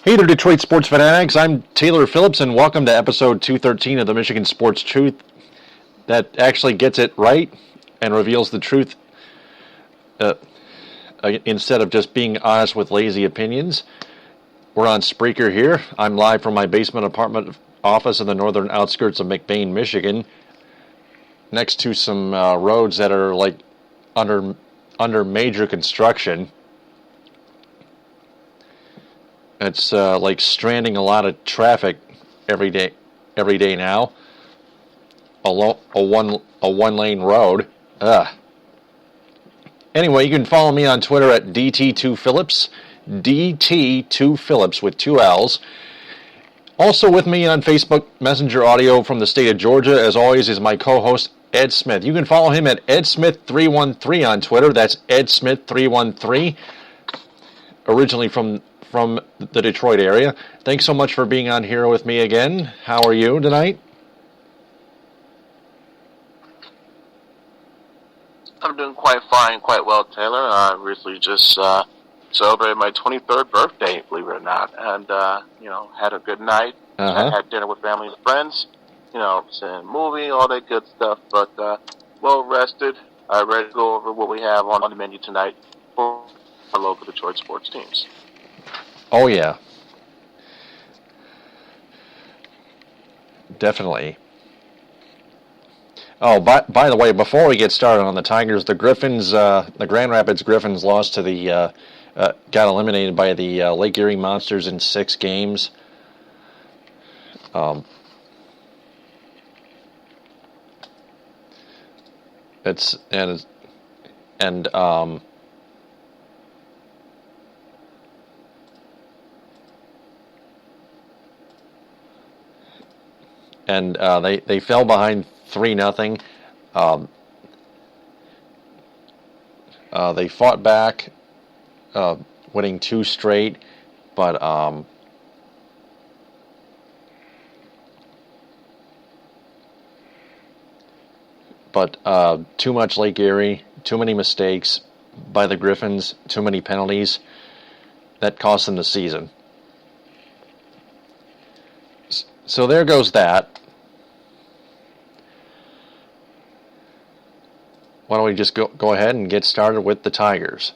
Hey there, Detroit sports fanatics. I'm Taylor Phillips, and welcome to episode 213 of the Michigan Sports Truth that actually gets it right and reveals the truth instead of just being honest with lazy opinions. We're on Spreaker here. I'm live from my basement apartment office in the northern outskirts of McBain, Michigan, next to some roads that are like under major construction. It's like stranding a lot of traffic every day now. A one lane road. Anyway, you can follow me on Twitter at DT2Phillips, DT2Phillips with two L's. Also with me on Facebook Messenger Audio from the state of Georgia, as always, is my co-host Ed Smith. You can follow him at EdSmith313 on Twitter. That's EdSmith313. Originally from the Detroit area. Thanks so much for being on here with me again. How are you tonight? I'm doing quite fine, quite well, Taylor. I recently just celebrated my 23rd birthday, believe it or not, and had a good night. I had dinner with family and friends, seeing a movie, all that good stuff, but well rested. Ready to go over what we have on the menu tonight for our local Detroit sports teams. Oh, yeah. Definitely. Oh, by the way, before we get started on the Tigers, the Griffins, the Grand Rapids Griffins lost to the, got eliminated by the Lake Erie Monsters in 6 games. And they fell behind 3-0. They fought back, winning 2 straight, but too much Lake Erie, too many mistakes by the Griffins, too many penalties. That cost them the season. So there goes that. Why don't we just go ahead and get started with the Tigers?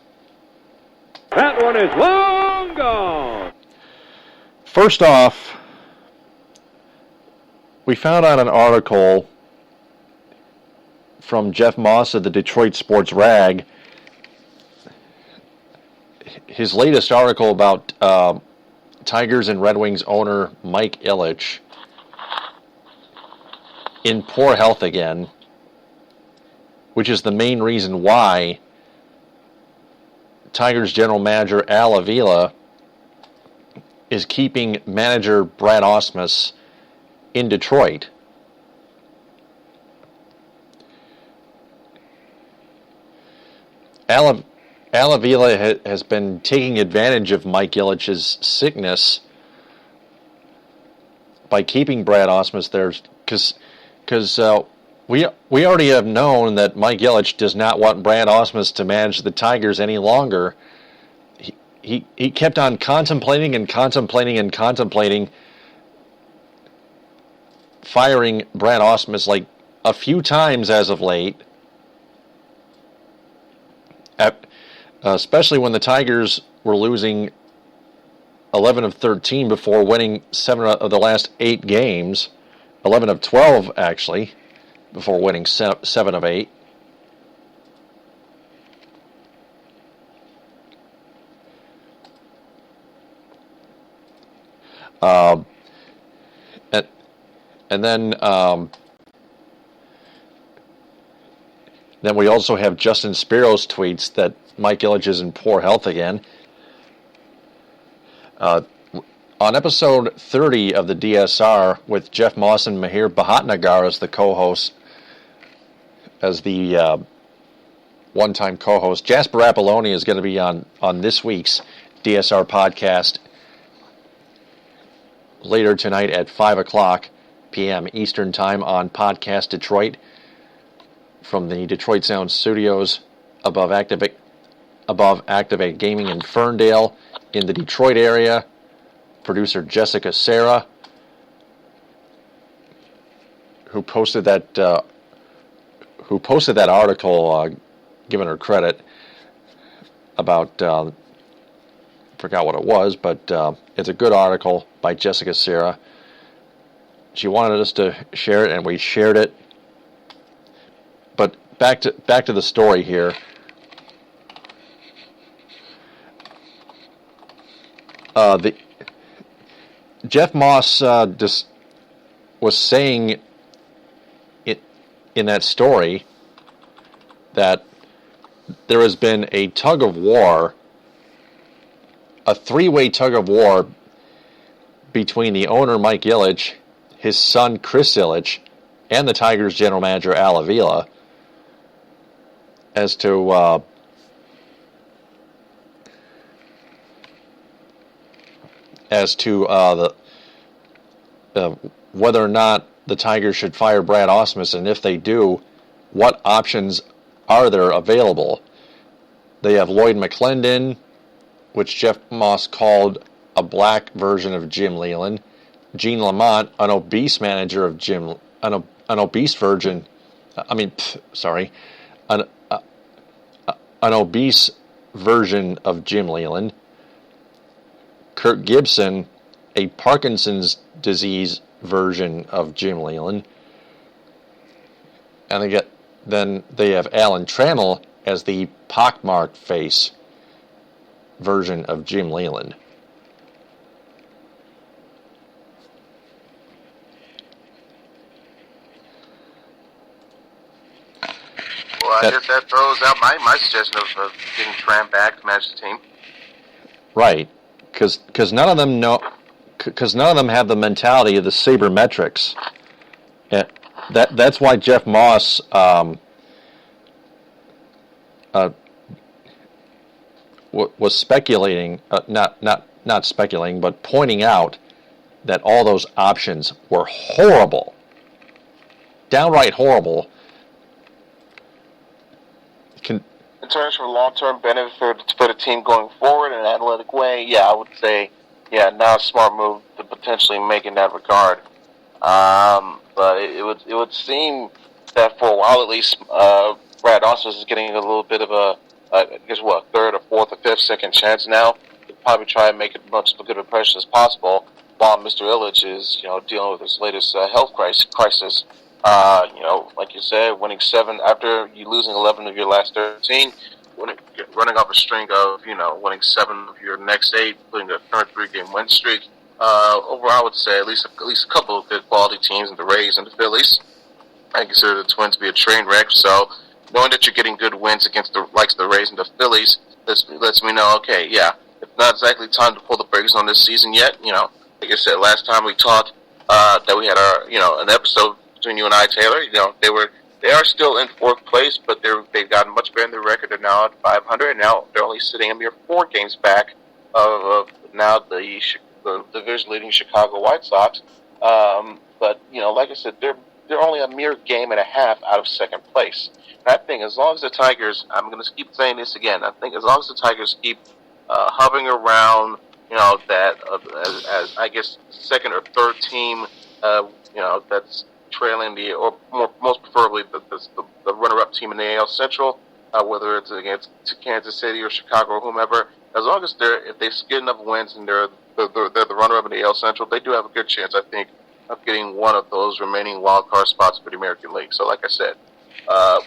That one is long gone. First off, we found out an article from Jeff Moss of the Detroit Sports Rag. His latest article about Tigers and Red Wings owner Mike Ilitch in poor health again, which is the main reason why Tigers general manager Al Avila is keeping manager Brad Ausmus in Detroit. Al Avila has been taking advantage of Mike Ilitch's sickness by keeping Brad Ausmus there, because we already have known that Mike Ilitch does not want Brad Ausmus to manage the Tigers any longer. He kept on contemplating firing Brad Ausmus like a few times as of late, especially when the Tigers were losing 11 of 13 before winning 7 of the last 8 games, 11 of 12 actually, before winning 7 of 8. And then we also have Justin Spiro's tweets that Mike Ilitch is in poor health again. On episode 30 of the DSR, with Jeff Moss and Mahir Bhatnagar as the co-hosts, as the one-time co-host, Jasper Apollonia is going to be on this week's DSR podcast later tonight at 5 o'clock p.m. Eastern Time on Podcast Detroit from the Detroit Sound Studios above Activate Gaming in Ferndale in the Detroit area. producer Jessica Sarah, who posted that article, giving her credit about forgot what it was, but it's a good article by Jessica Sarah. She wanted us to share it, and we shared it. But back to the story here. Jeff Moss just was saying it in that story that there has been a tug of war, a three-way tug of war between the owner Mike Ilitch, his son Chris Ilitch, and the Tigers general manager Al Avila as to whether or not the Tigers should fire Brad Ausmus, and if they do, what options are there available. They have Lloyd McClendon, which Jeff Moss called a black version of Jim Leyland. Gene Lamont, an obese manager of an obese version of Jim Leyland. Kurt Gibson, a Parkinson's disease version of Jim Leyland. And then they have Alan Trammell as the pockmarked face version of Jim Leyland. Well, I guess that throws out my suggestion of getting Tram back to manage the team. Right, because none of them know, because none of them have the mentality of the sabermetrics. That's why Jeff Moss was speculating, not speculating, but pointing out that all those options were horrible, downright horrible. In terms of long-term benefit for the team going forward in an analytic way, yeah, I would say, not a smart move to potentially make in that regard. But it would seem that for a while at least, Brad Ausmus is getting a little bit of a, third or fourth or fifth second chance now. He'll probably try and make it much of a good impression as possible, while Mr. Ilitch is, dealing with his latest health crisis. Like you said, winning 7 after you losing 11 of your last 13, running off a string of winning 7 of your next 8, including a current 3-game win streak. Overall, I would say at least a couple of good quality teams in the Rays and the Phillies. I consider the Twins to be a train wreck. So knowing that you're getting good wins against the likes of the Rays and the Phillies lets me know, okay, yeah, it's not exactly time to pull the brakes on this season yet. Like I said, last time we talked, that we had an episode between you and I, Taylor. They are still in 4th place, but they've gotten much better in their record. They're now at 500, and now they're only sitting a mere 4 games back of now the division-leading Chicago White Sox. But like I said, they're only a mere game and a half out of 2nd place. And I think as long as the Tigers, I'm going to keep saying this again, I think as long as the Tigers keep hovering around, that as I guess 2nd or 3rd team, that's trailing most preferably the runner-up team in the AL Central, whether it's against Kansas City or Chicago or whomever. As long as if they get enough wins and they're the runner-up in the AL Central, they do have a good chance, I think, of getting one of those remaining wild card spots for the American League. So, like I said,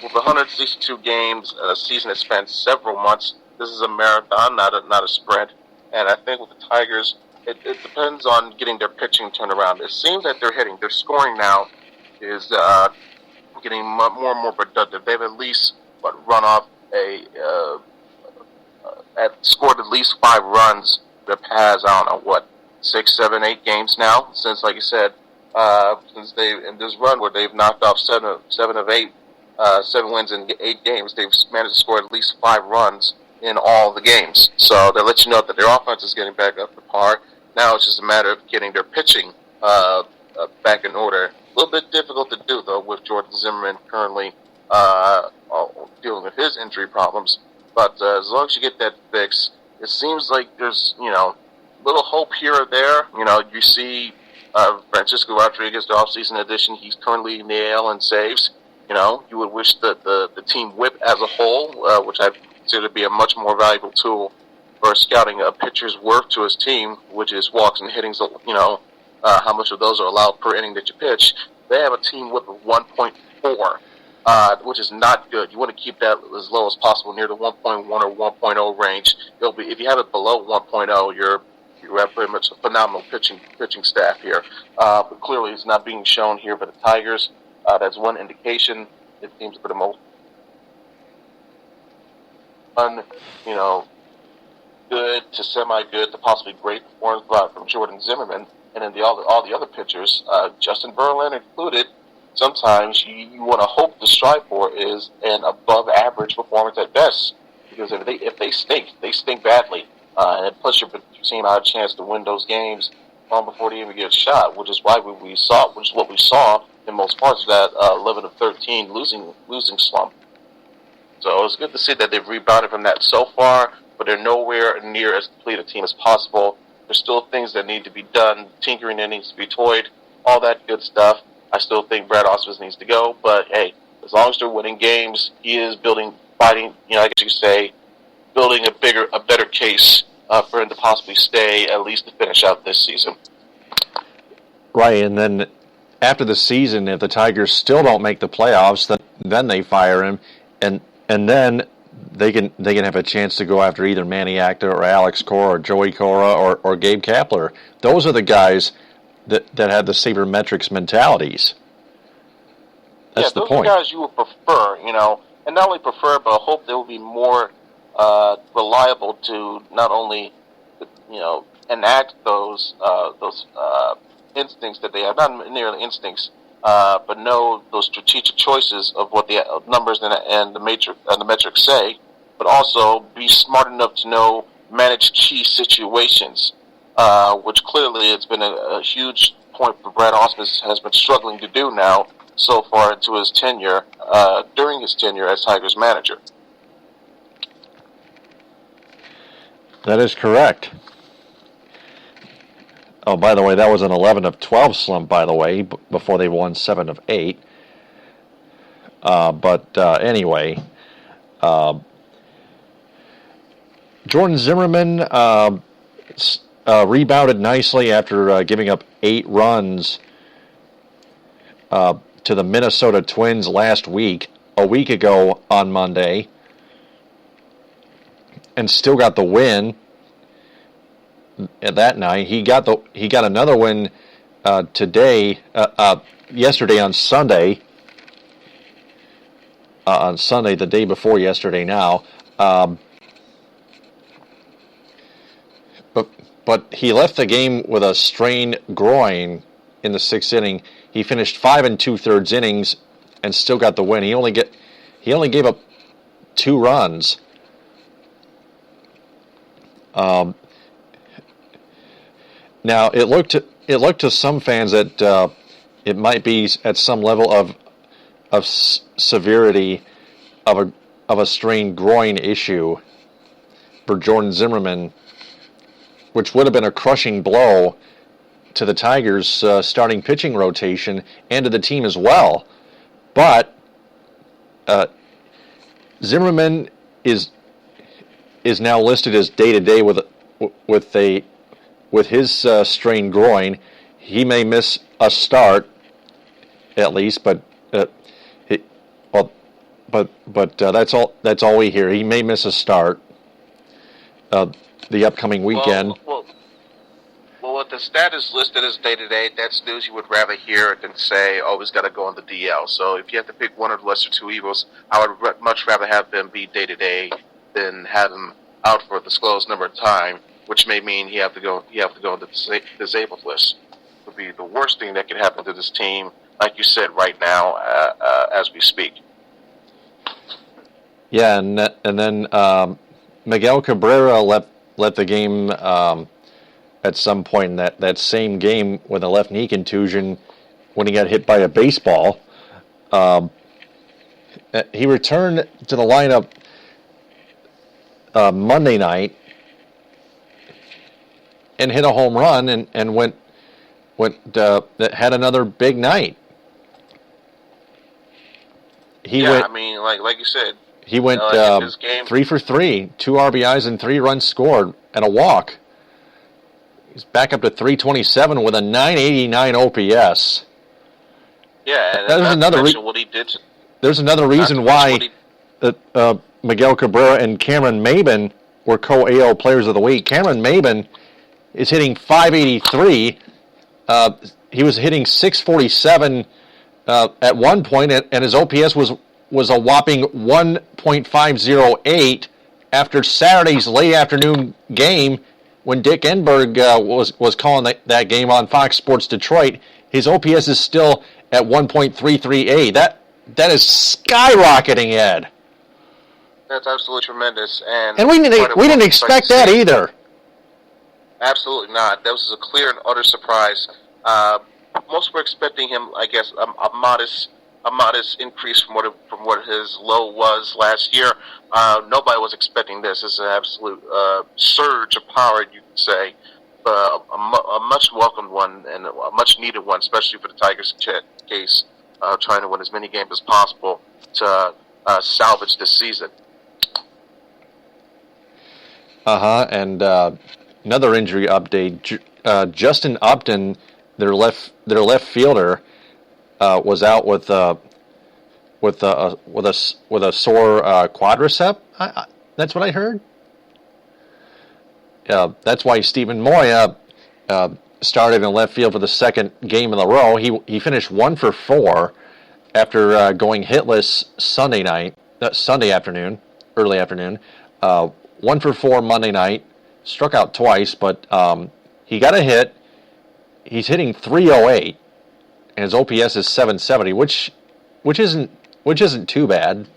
with 162 games, a season that spans several months, this is a marathon, not a sprint. And I think with the Tigers, it depends on getting their pitching turned around. It seems that their scoring now is getting more and more productive. They've at least run off scored at least 5 runs the past 6, 7, 8 games now since, like you said, since they in this run where they've knocked off 7 of 8, 7 wins in 8 games. They've managed to score at least 5 runs in all the games. So that lets you know that their offense is getting back up to par. Now it's just a matter of getting their pitching back in order. A little bit difficult to do, though, with Jordan Zimmerman currently dealing with his injury problems. But as long as you get that fixed, it seems like there's, little hope here or there. You know, you see Francisco Rodriguez, the offseason addition. He's currently in the AL in saves. You know, you would wish that the team whip as a whole, which I consider to be a much more valuable tool for scouting a pitcher's worth to his team, which is walks and hittings. You know, how much of those are allowed per inning that you pitch. They have a team whip of 1.4. Which is not good. You want to keep that as low as possible, near the 1.1 or 1.0 range. It'll be, if you have it below 1.0, you have pretty much a phenomenal pitching staff here. But clearly, it's not being shown here by the Tigers. That's one indication. It seems for the most you know, good to semi-good to possibly great performance from Jordan Zimmerman, and then all the other pitchers, Justin Verlander included. Sometimes you want to hope to strive for is an above-average performance at best, because if they stink badly, and plus your team out a chance to win those games long before they even get a shot, which is what we saw in most parts of that 11-13 losing slump. So it's good to see that they've rebounded from that so far, but they're nowhere near as complete a team as possible. There's still things that need to be done, tinkering that needs to be toyed, all that good stuff. I still think Brad Ausmus needs to go, but hey, as long as they're winning games, he is building a better case for him to possibly stay, at least to finish out this season. Right, and then after the season, if the Tigers still don't make the playoffs, then they fire him, and then they can have a chance to go after either Manny Acta or Alex Cora or Joey Cora or Gabe Kapler. Those are the guys that have the sabermetrics mentalities. That's the point. Those are guys you would prefer, you know, and not only prefer, but hope they will be more reliable to not only, you know, enact those instincts that they have, not nearly instincts, but know those strategic choices of what the numbers and the metrics say, but also be smart enough to know manage key situations. Which clearly it's been a huge point for Brad Ausmus has been struggling to do now so far into his tenure, during his tenure as Tigers manager. That is correct. Oh, by the way, that was an 11-12 slump, by the way, before they won 7 of 8. Anyway, Jordan Zimmerman rebounded nicely after giving up 8 runs to the Minnesota Twins a week ago on Monday, and still got the win that night. He got another win yesterday on Sunday. On Sunday, the day before yesterday now. But he left the game with a strained groin in the 6th inning. He finished 5 2/3 innings and still got the win. He only gave up 2 runs. Now it looked to some fans that it might be at some level of severity of a strained groin issue for Jordan Zimmerman, which would have been a crushing blow to the Tigers' starting pitching rotation and to the team as well. But Zimmerman is now listed as day-to-day with his strained groin. He may miss a start, at least, but that's all we hear. He may miss a start the upcoming weekend. Well, with the status listed as day-to-day, that's news you would rather hear than say, oh, he's got to go on the DL. So if you have to pick one of the lesser two evils, I would much rather have them be day-to-day than have him out for a disclosed number of time, which may mean he have to go on the disabled list. It would be the worst thing that could happen to this team, like you said, right now as we speak. Yeah, and then Miguel Cabrera let the game at some point in that same game with a left knee contusion when he got hit by a baseball. He returned to the lineup Monday night and hit a home run and had another big night. I mean, like you said, he went in this game, 3 for 3, 2 RBIs and 3 runs scored and a walk. He's back up to 327 with a 989 OPS. Yeah, and there's another what he did. There's another reason why Miguel Cabrera and Cameron Maben were co-AL Players of the Week. Cameron Maben is hitting 583. He was hitting 647 at one point, and his OPS was a whopping 1.508 after Saturday's late afternoon game when Dick Enberg was calling that game on Fox Sports Detroit. His OPS is still at 1.338. That is skyrocketing, Ed. That's absolutely tremendous, and we didn't expect that either. Absolutely not. That was a clear and utter surprise. Most were expecting him, I guess, a modest increase from what his low was last year. Nobody was expecting this. It's an absolute surge of power, you could say, a much welcomed one and a much needed one, especially for the Tigers' case, trying to win as many games as possible to salvage this season. And another injury update: Justin Upton, their left fielder, was out with a sore quadricep. That's what I heard. That's why Stephen Moya started in left field for the second game in a row. He finished 1 for 4 after going hitless Sunday afternoon, early afternoon. 1 for 4 Monday night, struck out twice, but he got a hit. He's hitting 308, and his OPS is 770, which isn't too bad.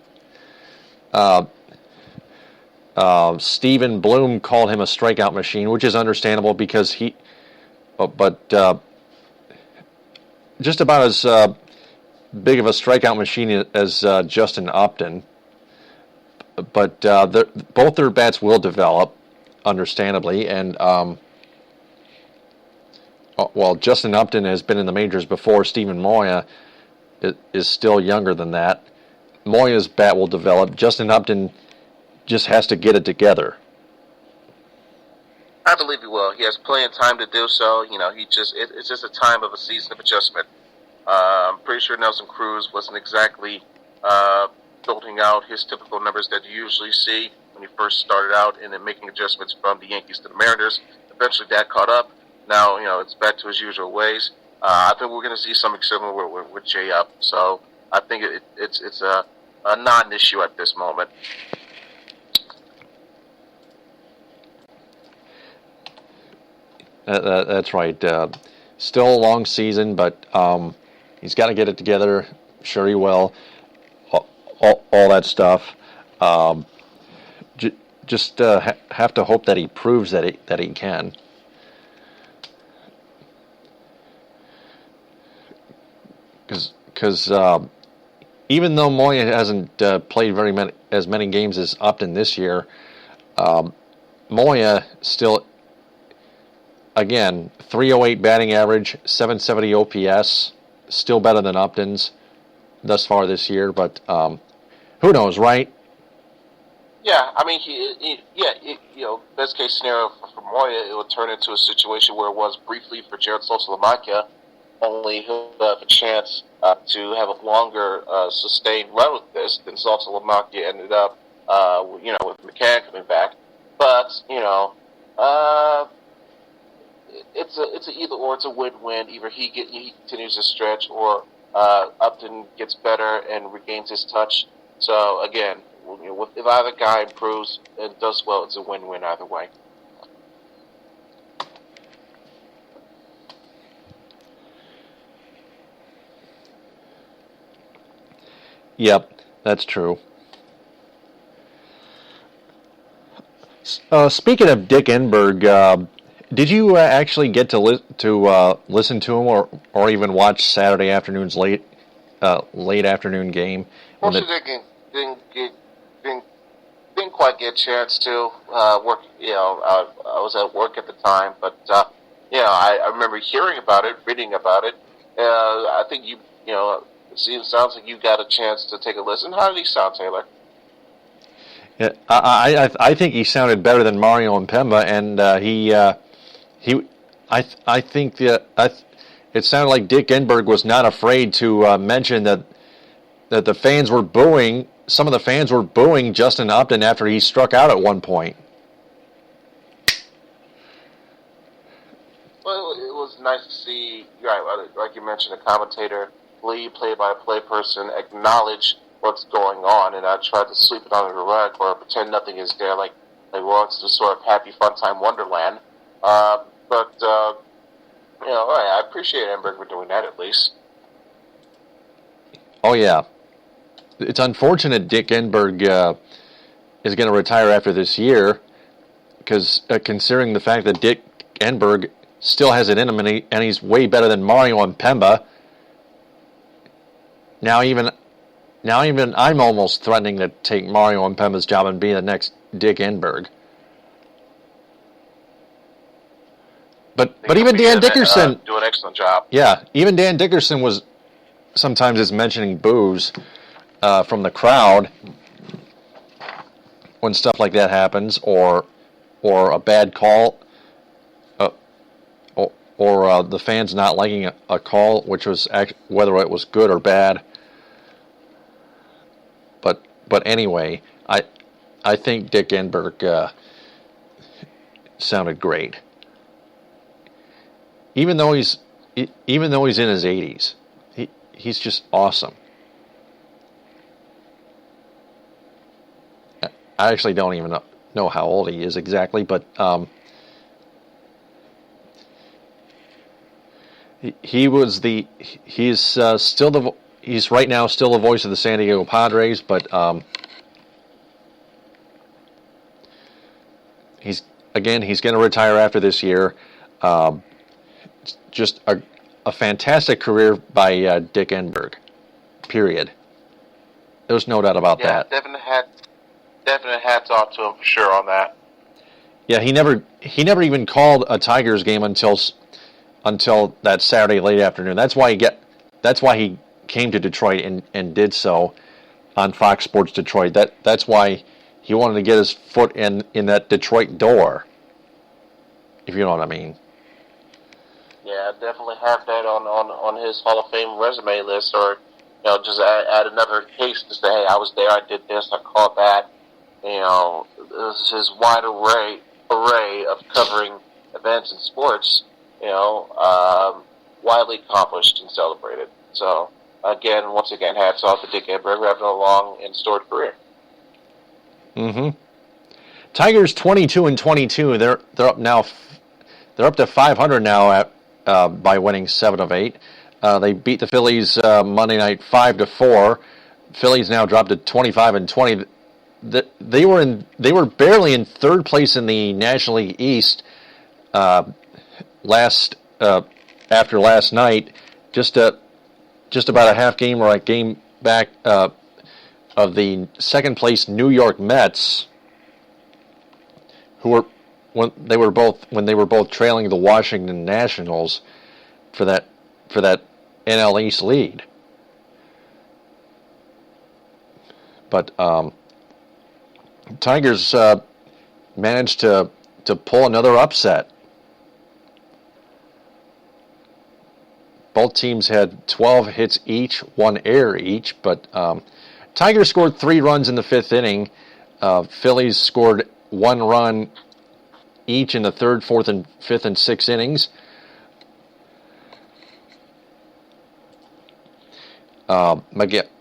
Stephen Bloom called him a strikeout machine, which is understandable because but just about as big of a strikeout machine as Justin Upton. But both their bats will develop, understandably, and while Justin Upton has been in the majors before, Stephen Moya is still younger than that. Moya's bat will develop. Justin Upton just has to get it together. I believe he will. He has plenty of time to do so. It's just a time of a season of adjustment. I'm pretty sure Nelson Cruz wasn't exactly building out his typical numbers that you usually see when he first started out and then making adjustments from the Yankees to the Mariners. Eventually that caught up. Now, it's back to his usual ways. I think we're going to see something similar with Jay Up. So I think it's a non-issue at this moment. That's right. Still a long season, but he's got to get it together. Sure he will. All that stuff. Just have to hope that he proves that he can. Because even though Moya hasn't played as many games as Upton this year, Moya still, again, 308 batting average, 770 OPS, still better than Upton's thus far this year. But who knows, right? Yeah, I mean, best case scenario for Moya, it would turn into a situation where it was briefly for Jared Sosa-Lamakia. Only he'll have a chance to have a longer sustained run with this than Sosa-Lamakia ended up, with McCann coming back. But it's an either or. It's a win-win. Either he continues to stretch, or Upton gets better and regains his touch. So again, if either guy improves and does well, it's a win-win either way. Yep, that's true. Speaking of Dick Enberg, did you actually get to listen to him or even watch Saturday afternoon's late afternoon game? Didn't didn't quite get a chance to work. I was at work at the time, but I remember hearing about it, reading about it. I think it sounds like you got a chance to take a listen. How did he sound, Taylor? Yeah, I think he sounded better than Mario Mpemba, and I think it sounded like Dick Enberg was not afraid to mention that the fans were booing. Some of the fans were booing Justin Upton after he struck out at one point. Well, it was nice to see, like you mentioned, a commentator, lead play-by-play person acknowledge what's going on and not try to sweep it under the rug or pretend nothing is there, like it's some sort of happy fun time wonderland. I appreciate Enberg for doing that at least. Oh yeah, it's unfortunate Dick Enberg is going to retire after this year, because considering the fact that Dick Enberg still has it in him and he's way better than Mario Mpemba. Now even I'm almost threatening to take Mario Mpemba's job and be the next Dick Enberg. But even Dan Dickerson do an excellent job. Yeah, even Dan Dickerson was sometimes is mentioning boos from the crowd when stuff like that happens, or a bad call, or the fans not liking a call, which was whether it was good or bad. But anyway, I think Dick Enberg sounded great. Even though he's in his 80s, he's just awesome. I actually don't even know how old he is exactly, but he's right now still the voice of the San Diego Padres, but he's going to retire after this year. Just a fantastic career by Dick Enberg. Period. There's no doubt about that. Definite hats off to him for sure on that. Yeah, he never even called a Tigers game until that Saturday late afternoon. That's why he came to Detroit and did so on Fox Sports Detroit. That's why he wanted to get his foot in that Detroit door, if you know what I mean. Yeah, definitely have that on his Hall of Fame resume list, or just add another case to say, hey, I was there, I did this, I caught that. This is his wide array of covering events and sports. Widely accomplished and celebrated. So once again, hats off to Dick Enberg having a long and storied career. Mm-hmm. Tigers 22-22. They're up now. They're up to 500 now by winning 7 of 8. They beat the Phillies Monday night 5-4. Phillies now dropped to 25-20. They were barely in third place in the National League East after last night. Just about a half game or a game back of the second place New York Mets, who were when they were both trailing the Washington Nationals for that NL East lead. But Tigers managed to pull another upset. Both teams had 12 hits each, 1 error each, but Tigers scored 3 runs in the 5th inning. Phillies scored 1 run each in the 3rd, 4th, and 5th and 6th innings.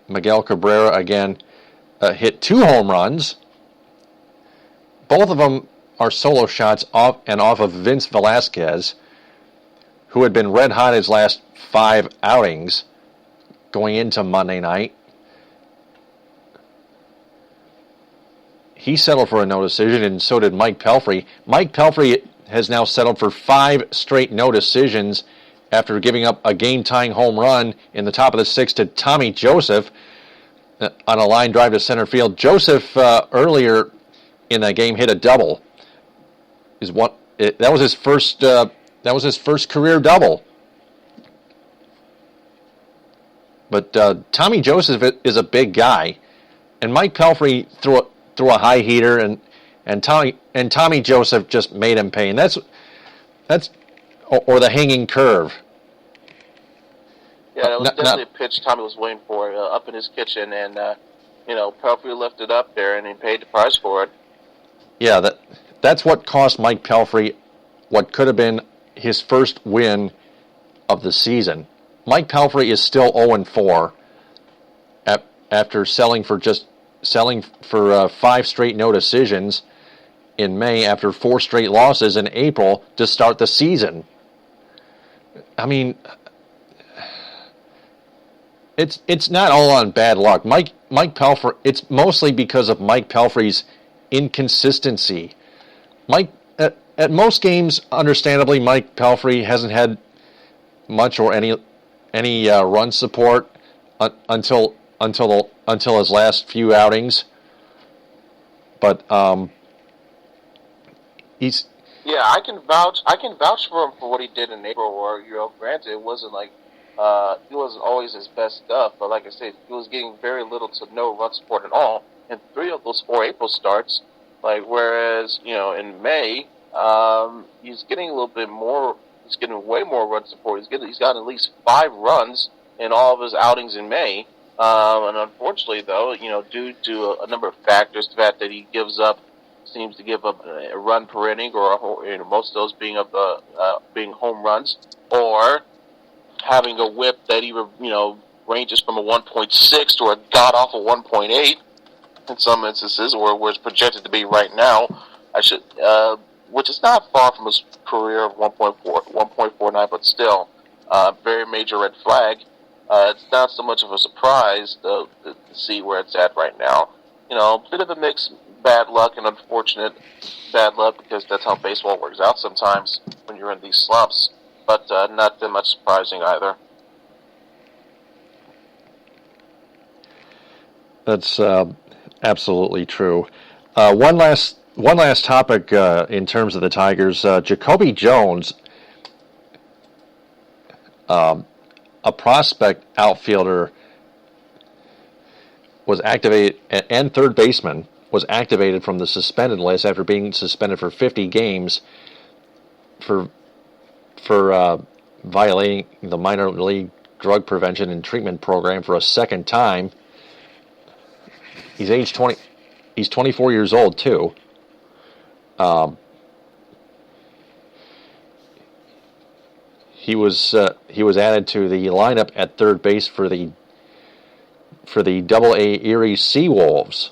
Miguel Cabrera again hit 2 home runs. Both of them are solo shots off of Vince Velasquez, who had been red hot his last 5 outings going into Monday night. He settled for a no decision, and so did Mike Pelfrey. Mike Pelfrey has now settled for 5 straight no decisions after giving up a game-tying home run in the top of the 6th to Tommy Joseph on a line drive to center field. Joseph earlier in that game hit a double. That was his first. That was his first career double. But Tommy Joseph is a big guy, and Mike Pelfrey threw a high heater, and Tommy Joseph just made him pay. And that's or the hanging curve. Yeah, that was definitely a pitch Tommy was waiting for up in his kitchen, and Pelfrey left it up there, and he paid the price for it. Yeah, that's what cost Mike Pelfrey what could have been his first win of the season. Mike Pelfrey is still 0-4 after selling for 5 straight no decisions in May after 4 straight losses in April to start the season. I mean, it's not all on bad luck. Mike Pelfrey, it's mostly because of Mike Pelfrey's inconsistency. At most games, understandably, Mike Pelfrey hasn't had much or any run support until his last few outings. But he's. Yeah, I can vouch for him for what he did in April. Where granted, it wasn't like he wasn't always his best stuff, but like I said, he was getting very little to no run support at all in 3 of those 4 April starts. Like whereas in May, he's getting a little bit more. He's getting way more run support. He's got at least 5 runs in all of his outings in May. And unfortunately, though, due to a number of factors, the fact that he seems to give up a run per inning, or most of those being home runs, or having a whip that either ranges from a 1.6 to a god awful 1.8 in some instances, or where it's projected to be right now. Which is not far from his career of 1.49, but still, very major red flag. It's not so much of a surprise to see where it's at right now. Bit of a mix, bad luck and unfortunate bad luck, because that's how baseball works out sometimes when you're in these slumps. But not that much surprising either. That's absolutely true. One last topic in terms of the Tigers. Jacoby Jones, a prospect outfielder, was activated, and third baseman was activated from the suspended list after being suspended for 50 games for violating the minor league drug prevention and treatment program for a second time. He's age 20. He's 24 years old too. He was added to the lineup at third base for the Double-A Erie Seawolves.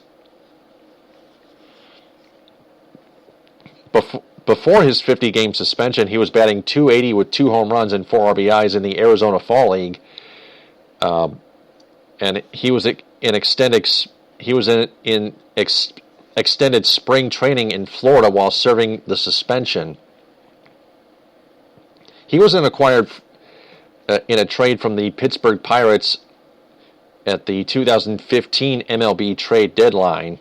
Before his 50-game suspension, he was batting .280 with 2 home runs and 4 RBIs in the Arizona Fall League, and he was in extended spring training in Florida while serving the suspension. He was acquired in a trade from the Pittsburgh Pirates at the 2015 MLB trade deadline,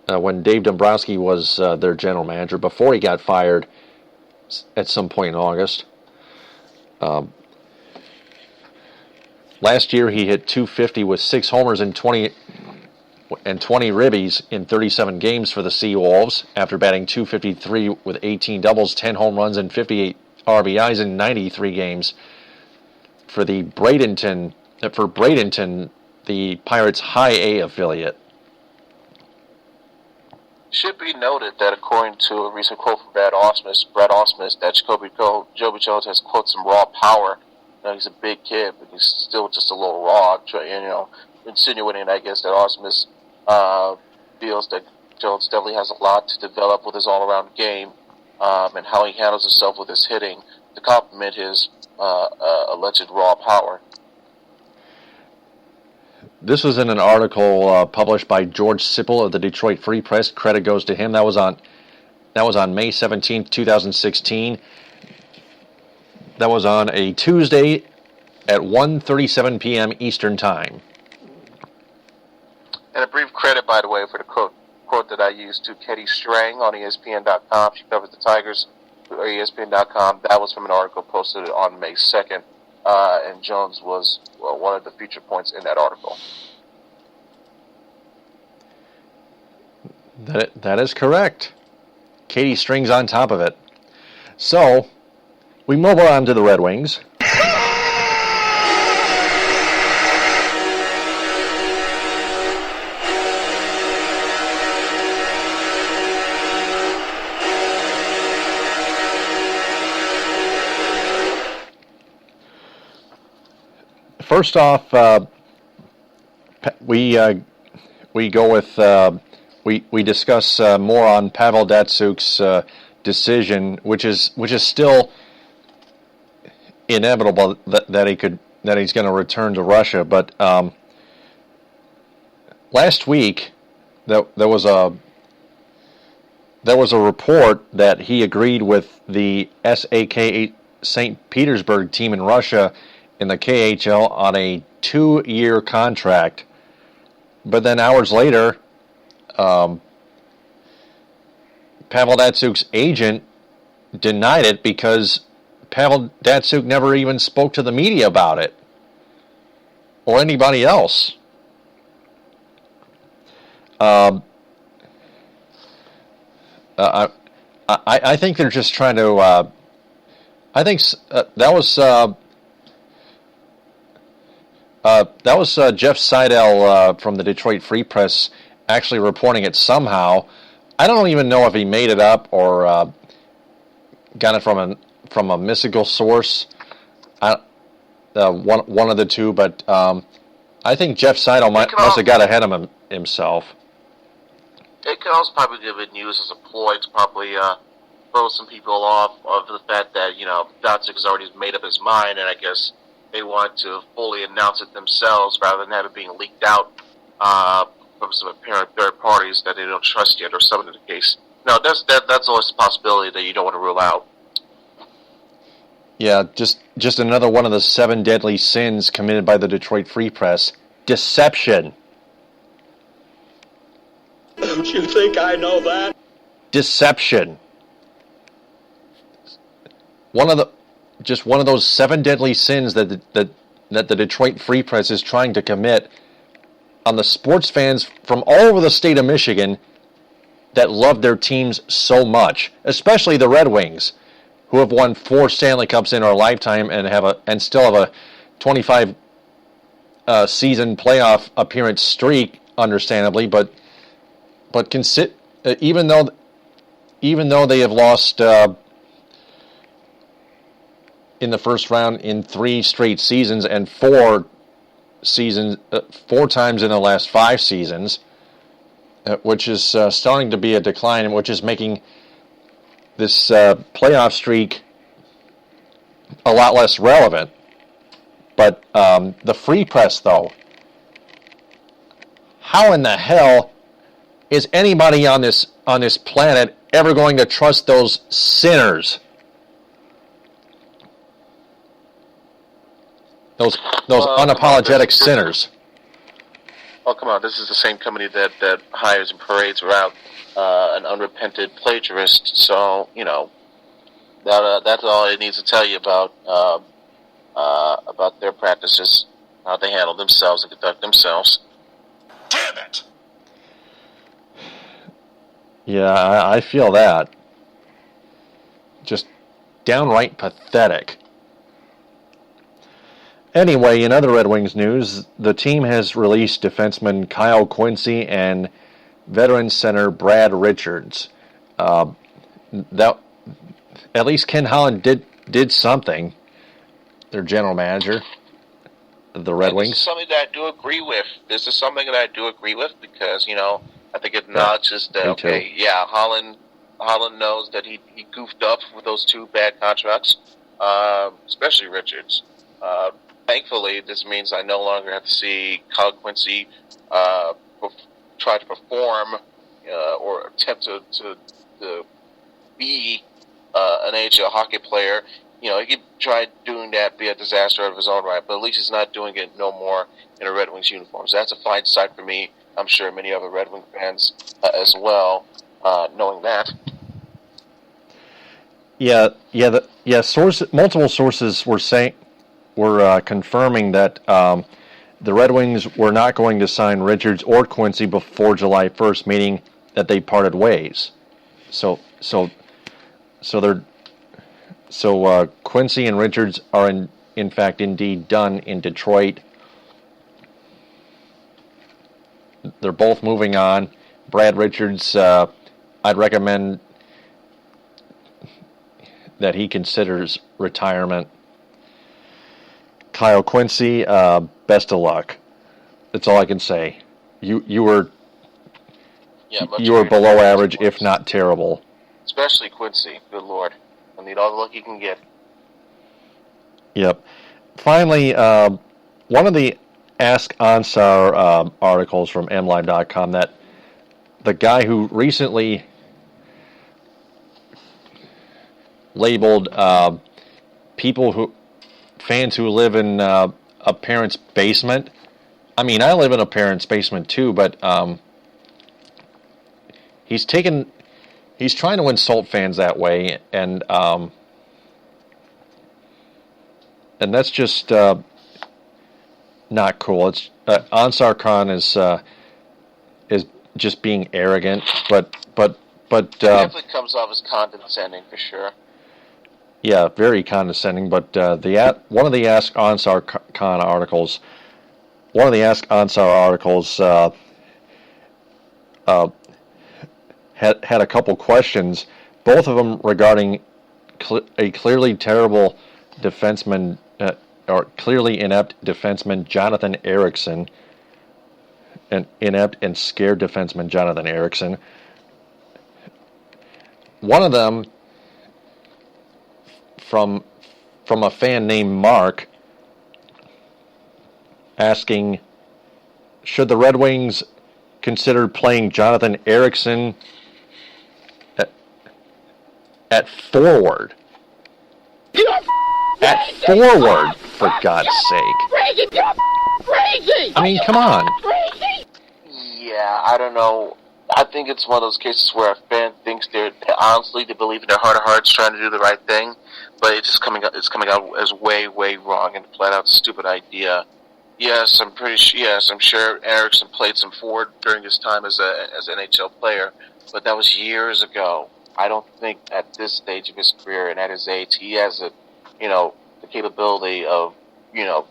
when Dave Dombrowski was their general manager, before he got fired at some point in August. Last year he hit .250 with 6 homers and 20 ribbies in 37 games for the Seawolves, after batting .253 with 18 doubles, 10 home runs, and 58 RBIs in 93 games for Bradenton, the Pirates' High A affiliate. Should be noted that according to a recent quote from Brad Ausmus, that Jacoby Jones has, quote, some raw power. He's a big kid, but he's still just a little raw, insinuating, I guess, that Ausmus feels that Jones definitely has a lot to develop with his all-around game, and how he handles himself with his hitting to complement his alleged raw power. This was in an article published by George Sipple of the Detroit Free Press. Credit goes to him. That was on May 17th, 2016. That was on a Tuesday at 1:37 p.m. Eastern Time. And a brief credit, by the way, for the quote that I used to Katie Strang on ESPN.com. She covers the Tigers for ESPN.com. That was from an article posted on May 2nd, and Jones was one of the feature points in that article. That is correct. Katie Strang's on top of it. So, we move on to the Red Wings. First off, we go with we discuss more on Pavel Datsyuk's decision, which is still inevitable that he's going to return to Russia. But last week there was a report that he agreed with the SAK St. Petersburg team in Russia in the KHL on a 2-year contract. But then hours later, Pavel Datsyuk's agent denied it because Pavel Datsyuk never even spoke to the media about it or anybody else. I think they're just trying to. I think that was Jeff Seidel from the Detroit Free Press actually reporting it somehow. I don't even know if he made it up or got it from a mystical source. One of the two, but I think Jeff Seidel must have got ahead of himself. It could also probably have been used as a ploy to probably throw some people off of the fact that, Datsyuk has already made up his mind, and I guess they want to fully announce it themselves rather than have it being leaked out from some apparent third parties that they don't trust yet or something in the case. No, that's always a possibility that you don't want to rule out. Yeah, just another one of the 7 deadly sins committed by the Detroit Free Press. Deception. Don't you think I know that? Deception. One of those 7 deadly sins that the Detroit Free Press is trying to commit on the sports fans from all over the state of Michigan that love their teams so much, especially the Red Wings, who have won 4 Stanley Cups in our lifetime and still have a 25 season playoff appearance streak, understandably, but even though they have lost in the first round in 3 straight seasons and 4 times in the last 5 seasons, which is starting to be a decline, which is making this playoff streak a lot less relevant. But the Free Press, though, how in the hell is anybody on this planet ever going to trust those sinners? Those unapologetic sinners. Oh, come on. This is the same company that hires and parades around an unrepented plagiarist. So, that's all it needs to tell you about their practices, how they handle themselves and conduct themselves. Damn it! Yeah, I feel that. Just downright pathetic. Anyway, in other Red Wings news, the team has released defenseman Kyle Quincy and veteran center Brad Richards. That at least Ken Holland did something. Their general manager, the Red Wings. This is something that I do agree with. Because I think it acknowledges that Holland knows that he goofed up with those 2 bad contracts, especially Richards. Thankfully, this means I no longer have to see Kyle Quincy try to perform or attempt to be an AHL hockey player. He could try doing that, be a disaster of his own right, but at least he's not doing it no more in a Red Wings uniform. So that's a fine sight for me. I'm sure many other Red Wing fans as well, knowing that. Multiple sources were confirming that the Red Wings were not going to sign Richards or Quincy before July 1st, meaning that they parted ways. So Quincy and Richards are in fact indeed done in Detroit. They're both moving on. Brad Richards, I'd recommend that he considers retirement. Kyle Quincy, best of luck. That's all I can say. You were below average, if not terrible. Especially Quincy. Good Lord, I need all the luck you can get. Yep. Finally, one of the Ask Ansar articles from MLive.com, that the guy who recently labeled fans who live in a parent's basement. I mean, I live in a parent's basement too, but he's trying to insult fans that way, and that's just not cool. It's Ansar Khan is just being arrogant, but it definitely comes off as condescending for sure. Yeah, very condescending. But one of the Ask Ansar Khan articles, had a couple questions, both of them regarding a clearly terrible defenseman, or clearly inept defenseman Jonathan Ericsson, an inept and scared defenseman Jonathan Ericsson. One of them, from a fan named Mark, asking, should the Red Wings consider playing Jonathan Ericsson at forward? At forward, for God's sake. I mean, come on. Yeah, I don't know. I think it's one of those cases where a fan thinks they believe in their heart of hearts trying to do the right thing, but it's coming out as way, way wrong and flat out stupid idea. Yes, I'm sure Ericsson played some forward during his time as an NHL player, but that was years ago. I don't think at this stage of his career and at his age he has the capability of,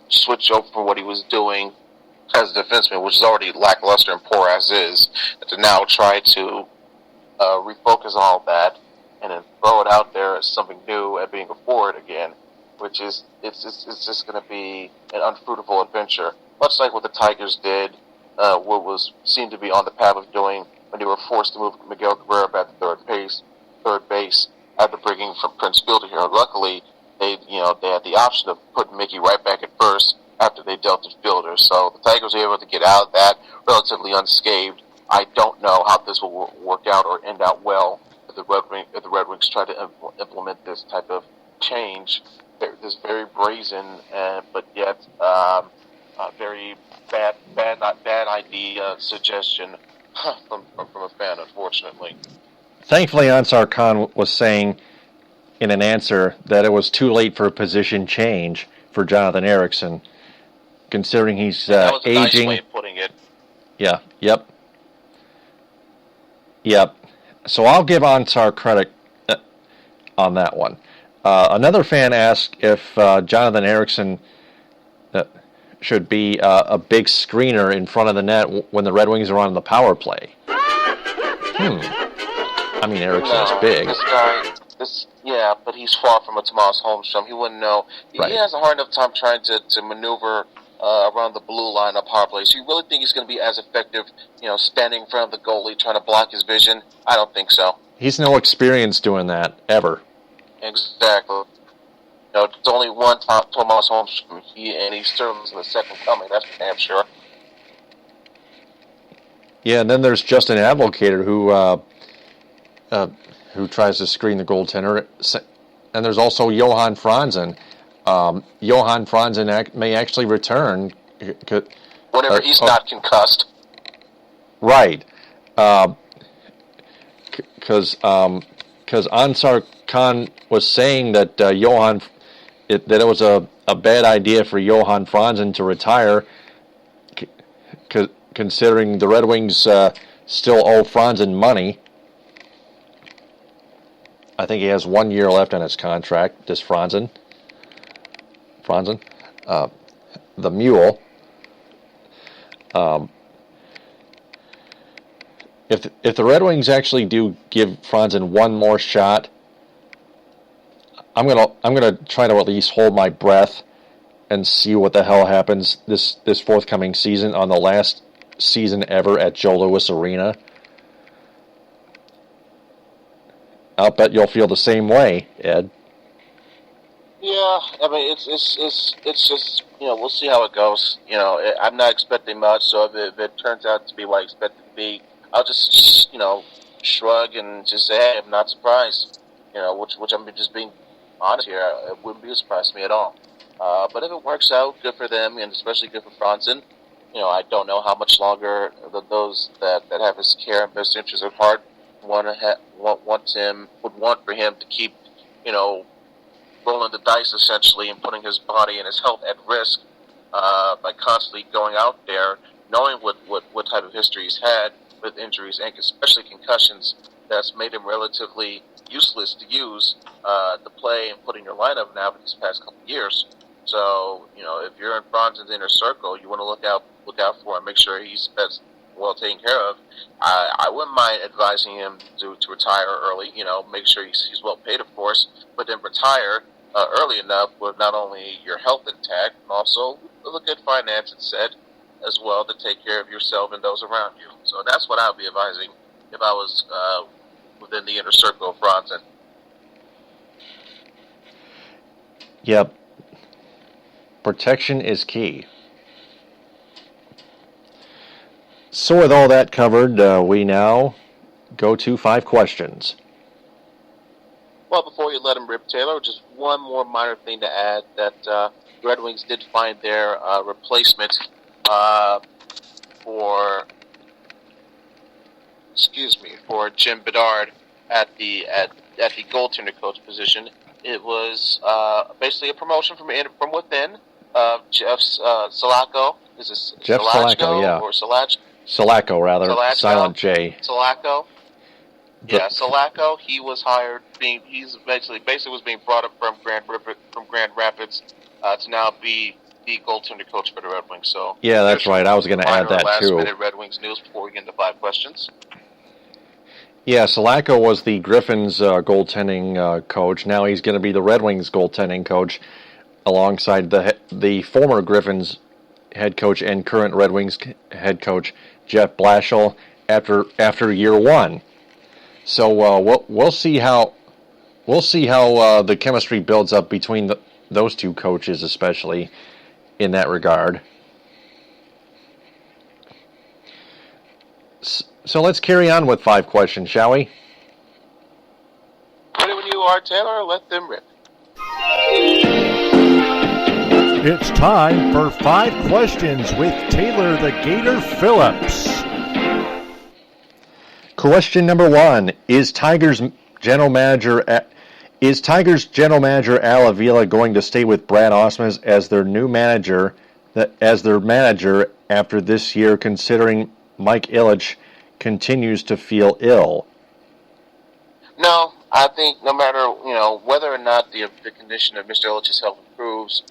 switch over from what he was doing as a defenseman, which is already lackluster and poor as is, to now try to refocus all of that and then throw it out there as something new at being a forward again, which is it's just going to be an unfruitful adventure, much like what the Tigers did, what seemed to be on the path of doing when they were forced to move Miguel Cabrera back to third base after bringing from Prince Fielder here. Luckily, they had the option of putting Mickey right back at first after they dealt to Fielder. So the Tigers were able to get out of that relatively unscathed. I don't know how this will work out or end out well if the Red Wings try to implement this type of change. This very brazen but yet very bad idea suggestion from a fan, unfortunately. Thankfully, Ansar Khan was saying in an answer that it was too late for a position change for Jonathan Ericsson, considering he's that was a aging. Nice way of putting it. Yeah. Yep. So I'll give Ansar credit on that one. Another fan asked if Jonathan Ericsson should be a big screener in front of the net when the Red Wings are on the power play. I mean, Ericsson's big. But he's far from a Tomas Holmstrom. He wouldn't know. Right. He has a hard enough time trying to maneuver around the blue line of power play. So you really think he's going to be as effective, standing in front of the goalie trying to block his vision? I don't think so. He's no experience doing that, ever. Exactly. There's only one Tomas Holmstrom, and he's certainly in the second coming, that's for damn sure. Yeah, and then there's Justin Ablocator, who tries to screen the goaltender. And there's also Johan Franzen. Johan Franzen may actually return. Whenever he's not concussed. Right. Because Ansar Khan was saying that that it was a bad idea for Johan Franzen to retire, considering the Red Wings still owe Franzen money. I think he has 1 year left on his contract, this Franzen, the Mule. If the Red Wings actually do give Franzen one more shot, I'm gonna try to at least hold my breath and see what the hell happens this forthcoming season on the last season ever at Joe Louis Arena. I'll bet you'll feel the same way, Ed. Yeah, I mean it's just we'll see how it goes. I'm not expecting much, so if it turns out to be what I expect it to be, I'll just shrug and just say, hey, I'm not surprised. Which I'm just being honest here. It wouldn't be a surprise to me at all. But if it works out, good for them, and especially good for Franzen. I don't know how much longer those that have his care and best interests at heart would want for him to keep, rolling the dice essentially and putting his body and his health at risk by constantly going out there, knowing what type of history he's had with injuries and especially concussions that's made him relatively useless to use to play and put in your lineup now for these past couple of years. So, if you're in Franzen's inner circle, you want to look out for him, make sure he's well taken care of. I wouldn't mind advising him to retire early, make sure he's well paid, of course, but then retire early enough with not only your health intact, but also with a good finance set as well to take care of yourself and those around you. So that's what I would be advising if I was within the inner circle of Franzen. Yep. Protection is key. So with all that covered, we now go to 5 questions. Well, before you let him rip, Taylor, just one more minor thing to add, that the Red Wings did find their replacement for Jim Bedard at the goaltender coach position. It was basically a promotion from within. Jeff Salacco. Is this Jeff Salacco, yeah. Or Salacco? Salacco, rather. Salacco. Silent J. Salacco. Yeah, Salacco. He was hired. He's basically was being brought up from Grand Rapids to now be the goaltender coach for the Red Wings. So yeah, that's right. I was going to add that too. Last minute Red Wings news before we get into 5 questions. Yeah, Salacco was the Griffins goaltending coach. Now he's going to be the Red Wings goaltending coach, alongside the former Griffins head coach and current Red Wings head coach Jeff Blashill after year 1. So we'll see how the chemistry builds up between those two coaches, especially in that regard. So let's carry on with 5 questions, shall we? Ready when you are, Taylor. Let them rip. It's time for 5 questions with Taylor the Gator Phillips. Question number 1: Is Tigers general manager Al Avila going to stay with Brad Ausmus as their new manager? After this year, considering Mike Ilitch continues to feel ill? No, I think no matter whether or not the condition of Mr. Ilitch's health improves,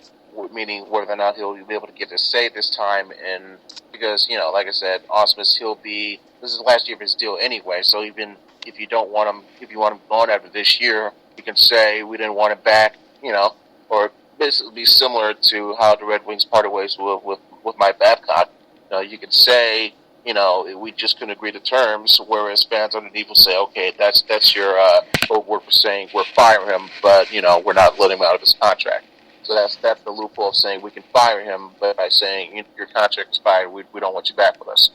meaning whether or not he'll be able to get to say this time, and because like I said, Ausmus, this is the last year of his deal anyway. So even if you want him gone after this year, you can say we didn't want him back, or basically be similar to how the Red Wings parted ways with Mike Babcock. You could say, we just couldn't agree to terms, whereas fans underneath will say, okay, that's your code word for saying we're firing him, but we're not letting him out of his contract. So that's the loophole of saying we can fire him, but by saying your contract expired, we don't want you back with us.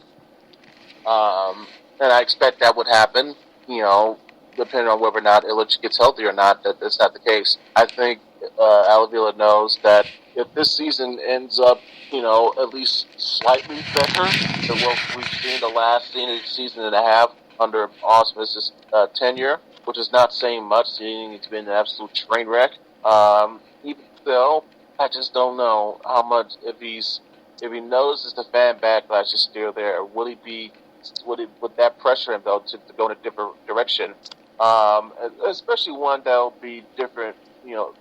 And I expect that would happen, depending on whether or not Ilitch gets healthy or not. That's not the case. I think Avila knows that if this season ends up, at least slightly better than what we've seen the last season and a half under Osmus's tenure, which is not saying much, seeing it's been an absolute train wreck. Even though, I just don't know how much, if he knows the fan backlash is still there, would that pressure him though to go in a different direction? Especially one that will be different,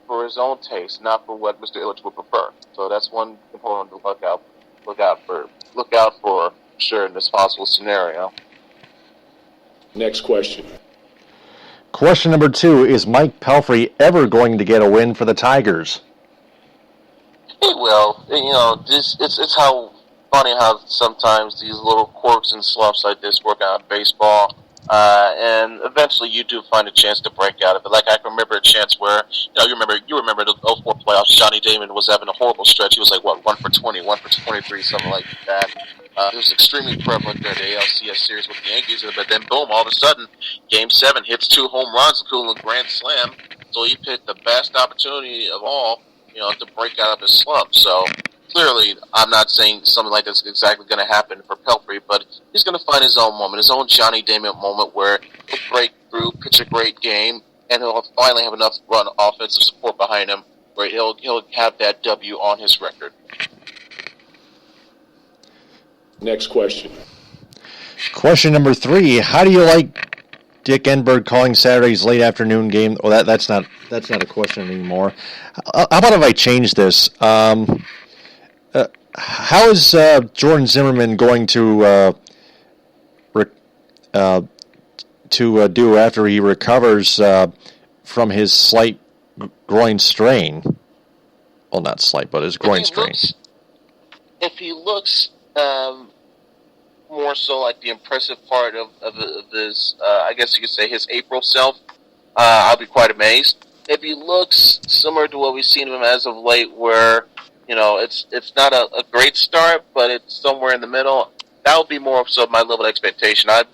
for his own taste, not for what Mr. Ilitch would prefer. So that's one component to look out for sure in this possible scenario. Next question. Question number 2, is Mike Pelfrey ever going to get a win for the Tigers? He will. It's how funny how sometimes these little quirks and slumps like this work out in baseball. And eventually you do find a chance to break out of it. Like I can remember a chance where, you remember the 04 playoffs, Johnny Damon was having a horrible stretch. He was like, 1 for 20, 1 for 23, something like that. It was extremely prevalent during the ALCS series with the Yankees, but then boom, all of a sudden, Game 7 hits 2 home runs, including a grand slam. So he picked the best opportunity of all, to break out of his slump. So clearly, I'm not saying something like this is exactly going to happen for Pelfrey, but he's going to find his own moment, his own Johnny Damon moment where he'll break through, pitch a great game, and he'll finally have enough run offensive support behind him where he'll have that W on his record. Next question. Question number 3, how do you like Dick Enberg calling Saturday's late afternoon game? Oh, that's not a question anymore. How about if I change this? How is Jordan Zimmerman going to do after he recovers from his slight groin strain? Well, not slight, but his groin strain. If he looks more so like the impressive part of his, I guess you could say his April self, I'll be quite amazed. If he looks similar to what we've seen of him as of late, where it's not a great start, but it's somewhere in the middle, that would be more so my level of expectation. I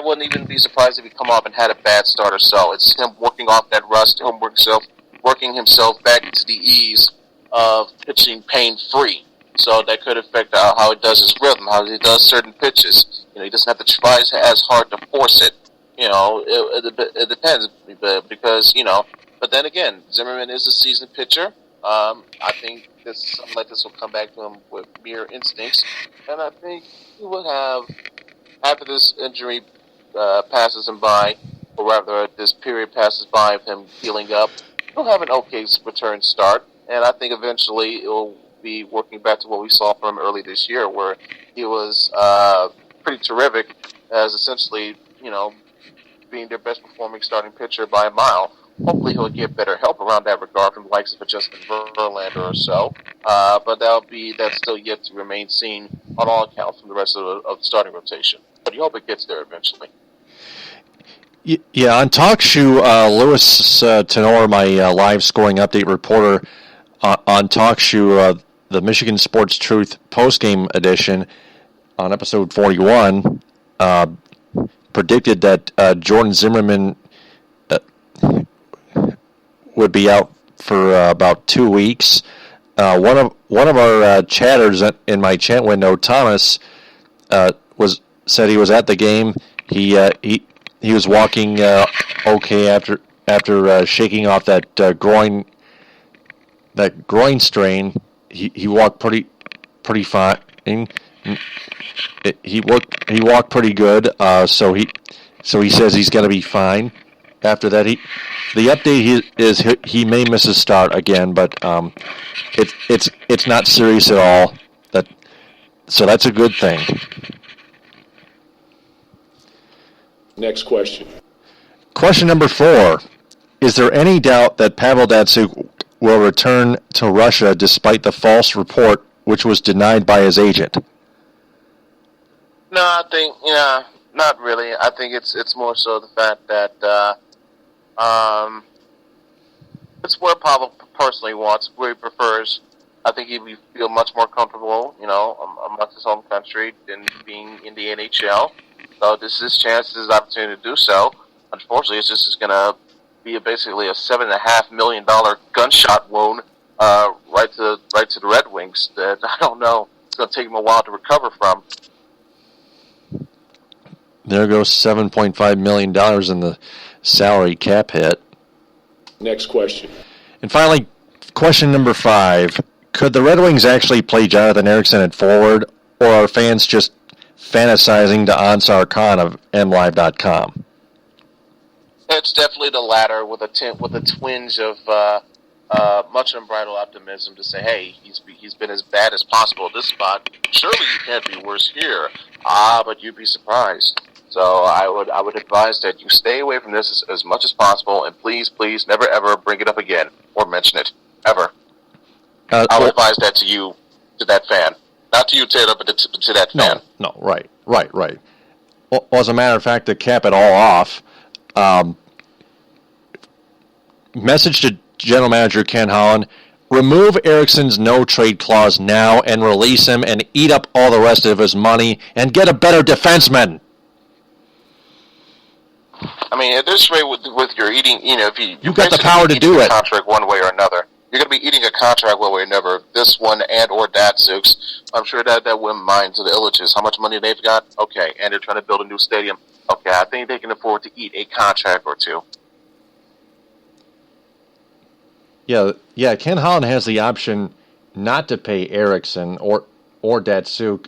wouldn't even be surprised if he come off and had a bad start or so. It's him working off that rust, working himself back into the ease of pitching pain-free. So that could affect how he does his rhythm, how he does certain pitches. He doesn't have to try as hard to force it. It depends because, but then again, Zimmerman is a seasoned pitcher. I think something like this will come back to him with mere instincts. And I think he would have, after this injury passes him by, or rather this period passes by of him healing up, he'll have an okay return start. And I think eventually it will be working back to what we saw from him early this year, where he was pretty terrific as essentially, being their best performing starting pitcher by a mile. Hopefully he'll get better help around that regard from the likes of a Justin Verlander or so. But that's still yet to remain seen on all accounts from the rest of the starting rotation. But you hope it gets there eventually. Yeah, on TalkShoe, Louis Tenor, my live scoring update reporter on TalkShoe, the Michigan Sports Truth postgame edition on episode 41, predicted that Jordan Zimmerman would be out for about 2 weeks. One of our chatters in my chat window, Thomas, said he was at the game. He was walking okay after shaking off that groin strain. He walked pretty fine. He walked pretty good. So he says he's going to be fine. After that, the update he may miss his start again, but it's not serious at all. So that's a good thing. Next question. Question number 4: is there any doubt that Pavel Datsyuk will return to Russia despite the false report, which was denied by his agent? No, I think not really. I think it's more so the fact that it's where Pavel personally wants, where he prefers. I think he would feel much more comfortable, amongst his home country than being in the NHL. So this is his chance, his opportunity to do so. Unfortunately, it's just going to be basically a $7.5 million gunshot wound right to the Red Wings that I don't know. It's going to take him a while to recover from. There goes $7.5 million in the salary cap hit. Next question. And finally, question number 5. Could the Red Wings actually play Jonathan Ericsson at forward, or are fans just fantasizing to Ansar Khan of MLive.com? It's definitely the latter, with a twinge of much unbridled optimism to say, hey, he's been as bad as possible at this spot. Surely he can't be worse here. But you'd be surprised. So I would advise that you stay away from this as much as possible, and please, never ever bring it up again or mention it ever. I'll advise that to that fan, not to you, Taylor, but to that fan. No, right. Well, as a matter of fact, to cap it all off, message to General Manager Ken Holland: remove Ericsson's no-trade clause now and release him and eat up all the rest of his money and get a better defenseman. I mean, at this rate, with your eating, if you got the power to do it. Contract one way or another, you're going to be eating a contract one way or another. This one and or Datsuk's, I'm sure that wouldn't mind to the Illiches how much money they've got. Okay, and they're trying to build a new stadium. Okay, I think they can afford to eat a contract or two. Yeah. Ken Holland has the option not to pay Eriksson or Datsuk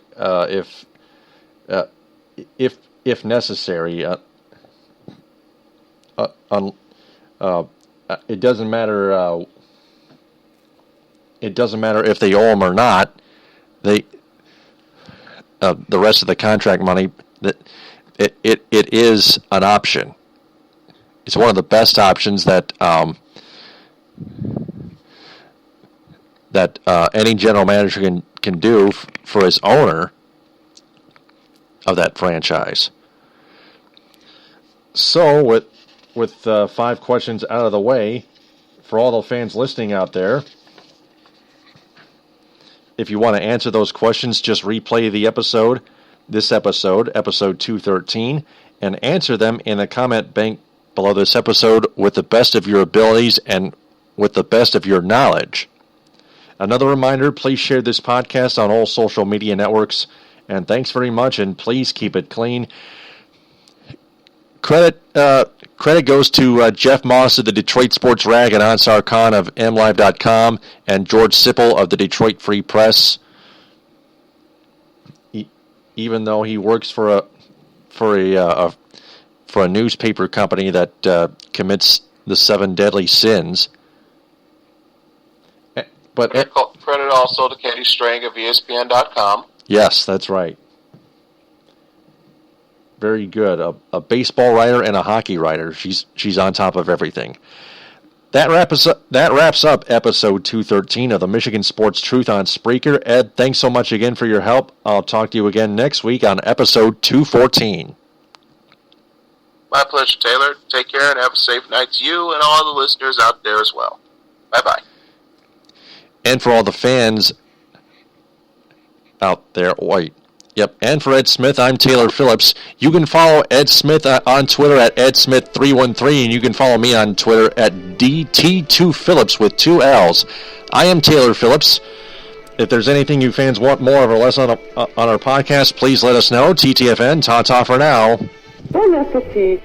if necessary. It doesn't matter. It doesn't matter if they owe him or not. The rest of the contract money, that it is an option. It's one of the best options that any general manager can do for his owner of that franchise. So with 5 questions out of the way, for all the fans listening out there, if you want to answer those questions, just replay this episode 213, and answer them in the comment bank below this episode with the best of your abilities and with the best of your knowledge. Another reminder, please share this podcast on all social media networks, and thanks very much, and please keep it clean. Credit goes to Jeff Moss of the Detroit Sports Rag and Ansar Khan of MLive.com and George Sipple of the Detroit Free Press. Even though he works for a newspaper company that commits the 7 deadly sins. But credit also to Katie Strang of ESPN.com. Yes, that's right. Very good. A baseball writer and a hockey writer. She's on top of everything. That wraps up episode 213 of the Michigan Sports Truth on Spreaker. Ed, thanks so much again for your help. I'll talk to you again next week on episode 214. My pleasure, Taylor. Take care and have a safe night to you and all the listeners out there as well. Bye-bye. And for all the fans out there, and for Ed Smith, I'm Taylor Phillips. You can follow Ed Smith on Twitter at EdSmith313, and you can follow me on Twitter at DT2Phillips with 2 L's. I am Taylor Phillips. If there's anything you fans want more of or less on our podcast, please let us know. TTFN, ta-ta for now. Bon appétit.